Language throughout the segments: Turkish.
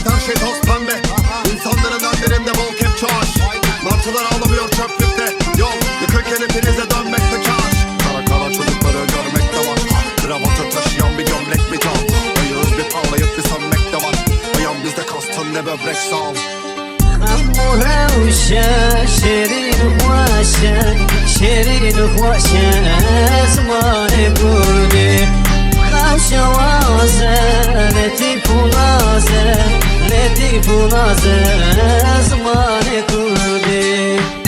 Her şey toz pembe. İnsanların önlerinde bol kepçe ağaç. Martılar ağlamıyor çöplükte. Yol yıkık hepinize dönmekte kaş. Kara kara çocukları görmekte var. Kravatı taşıyan bir gömlek bir can. Ayağız bir parlayıp bir sönmekte var. Ayağım bizde kastın ne böbrek sağ. وحوشة شيرين خواشة شيرين خواشة زمان كردي خوشة وازة لطيف ونازة لطيف ونازة زمان كردي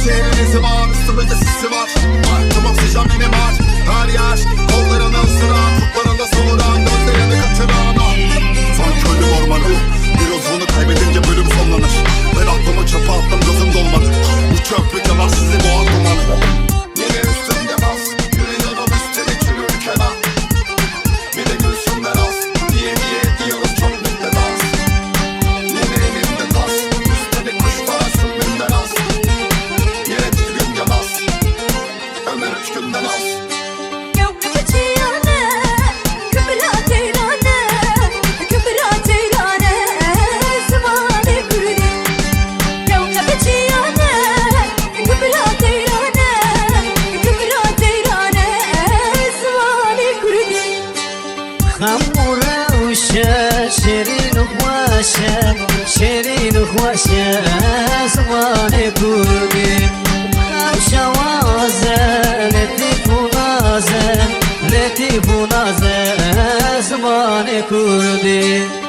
Şehrinizi var, üstümüzde sisi var. Artım oksijen benim var. Her yer kollarının sıra, tutlarında soğuran, gözlerini kaçıran. Sanki ölüm ormanı. Bir uzvunu kaybedince bölüm sonlanır. Ben aklımı çöpe attım, gözüm dolmadı. Bu çöplük yalar sizi boğan dumanı. Yine üstümde bas, yürüyorum üstelik yürürken ha. Bir de gülsünler az, diye diyoruz çok müddet az. Yine elimde tas, üstelik kuş parası münden az. Ömer 3 günden az. شيرين خواشة شيرين خواشة زمان كردي خوشة وازة لطيف ونازة لطيف ونازة زمان كردي